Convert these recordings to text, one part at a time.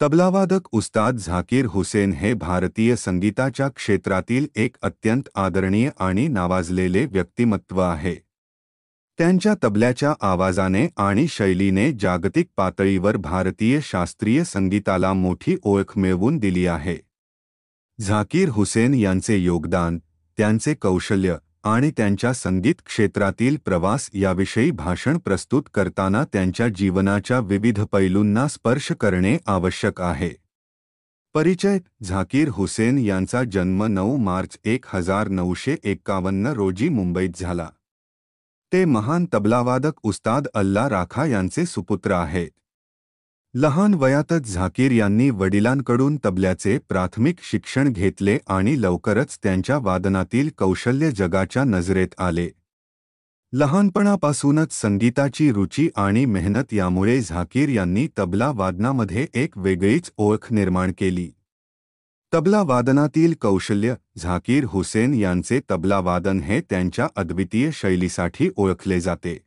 तबलावादक उस्ताद झाकीर हुसेन हे भारतीय संगीताच्या क्षेत्रातील एक अत्यंत आदरणीय आणि नावाजलेले व्यक्तिमत्व आहे. त्यांच्या तबल्याच्या आवाजाने आणि शैलीने जागतिक पातळीवर भारतीय शास्त्रीय संगीताला मोठी ओळख मिळवून दिली आहे. झाकीर हुसेन यांचे योगदान, त्यांचे कौशल्य आणि त्यांच्या संगीत क्षेत्रातील प्रवास याविषयी भाषण प्रस्तुत करताना त्यांच्या जीवनाच्या विविध पैलूंना स्पर्श करणे आवश्यक आहे. परिचय. झाकीर हुसेन यांचा जन्म 9 मार्च 1951 रोजी मुंबईत झाला. ते महान तबलावादक उस्ताद अल्ला राखा यांचे सुपुत्र आहेत. लहान वयातच झाकीर यांनी वडिलांकडून तबल्याचे प्राथमिक शिक्षण घेतले आणि लवकरच त्यांच्या वादनातील कौशल्य जगाच्या नजरेत आले. लहानपणापासूनच संगीताची रुची आणि मेहनत यामुळे झाकीर यांनी तबला वादनामध्ये एक वेगळीच ओळख निर्माण केली. तबला वादनातील कौशल्य. झाकीर हुसेन यांचे तबला वादन हे त्यांच्या अद्वितीय शैलीसाठी ओळखले जाते.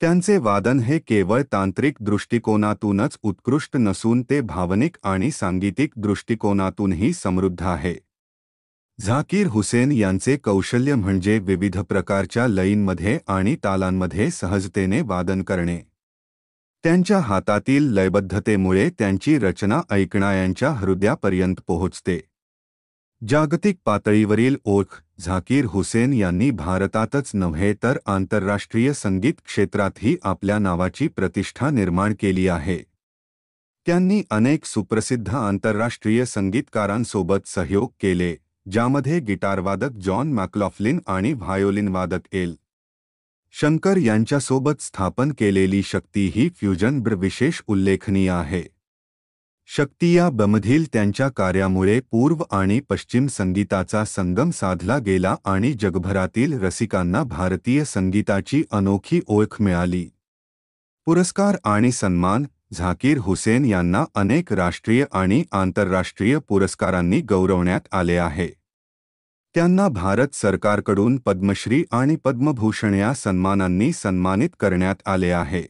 त्यांचे वादन हे केवळ तांत्रिक दृष्टिकोनातूनच उत्कृष्ट नसून ते भावनिक आणि सांगीतिक दृष्टिकोनातूनही समृद्ध आहे. झाकीर हुसेन यांचे कौशल्य म्हणजे विविध प्रकारच्या लयींमध्ये आणि तालांमध्ये सहजतेने वादन करणे. त्यांच्या हातातील लयबद्धतेमुळे त्यांची रचना ऐकणाऱ्यांच्या हृदयापर्यंत पोहोचते. जागतिक पातळीवरील ओळख. झाकीर हुसेन यांनी भारतातच नव्हे तर आंतरराष्ट्रीय संगीत क्षेत्रातही आपल्या नावाची प्रतिष्ठा निर्माण केली आहे. त्यांनी अनेक सुप्रसिद्ध आंतरराष्ट्रीय संगीतकारांसोबत सहयोग केले, ज्यामध्ये गिटारवादक जॉन मॅकलॉफ्लिन आणि व्हायोलिनवादक एल. शंकर यांच्यासोबत स्थापन केलेली शक्ती ही फ्युजन विशेष उल्लेखनीय आहे. शक्ती या बमधील त्यांच्या कार्यामुळे पूर्व आणि पश्चिम संगीताचा संगम साधला गेला आणि जगभरातील रसिकांना भारतीय संगीताची अनोखी ओळख मिळाली. पुरस्कार आणि सन्मान. झाकीर हुसेन यांना अनेक राष्ट्रीय आणि आंतरराष्ट्रीय पुरस्कारांनी गौरवण्यात आले आहे. त्यांना भारत सरकारकडून पद्मश्री आणि पद्मभूषण या सन्मानांनी सन्मानित करण्यात आले आहे.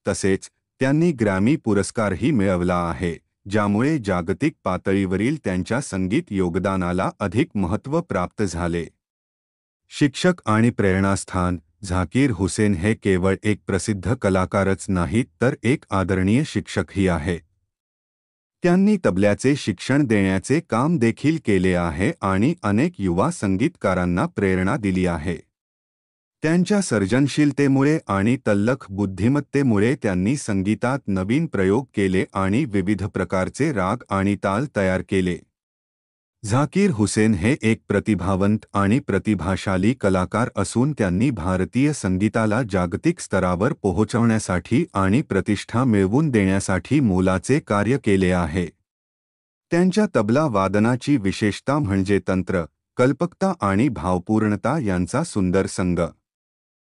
तसेच त्यांनी ग्रॅमी पुरस्कारही मिळवला आहे, ज्यामुळे जागतिक पातळीवरील त्यांच्या संगीत योगदानाला अधिक महत्त्व प्राप्त झाले. शिक्षक आणि प्रेरणास्थान. झाकीर हुसेन हे केवळ एक प्रसिद्ध कलाकारच नाहीत तर एक आदरणीय शिक्षकही आहेत. त्यांनी तबल्याचे शिक्षण देण्याचे काम देखील केले आहे आणि अनेक युवा संगीतकारांना प्रेरणा दिली आहे. त्यांच्या सर्जनशीलतेमुळे आणि तल्लख बुद्धिमत्तेमुळे त्यांनी संगीतात नवीन प्रयोग केले आणि विविध प्रकारचे राग आणि ताल तयार केले. झाकीर हुसेन हे एक प्रतिभावंत आणि प्रतिभाशाली कलाकार असून त्यांनी भारतीय संगीताला जागतिक स्तरावर पोहोचवण्यासाठी आणि प्रतिष्ठा मिळवून देण्यासाठी मोलाचे कार्य केले आहे. त्यांच्या तबला वादनाची विशेषता म्हणजे तंत्र, कल्पकता आणि भावपूर्णता यांचा सुंदर संग.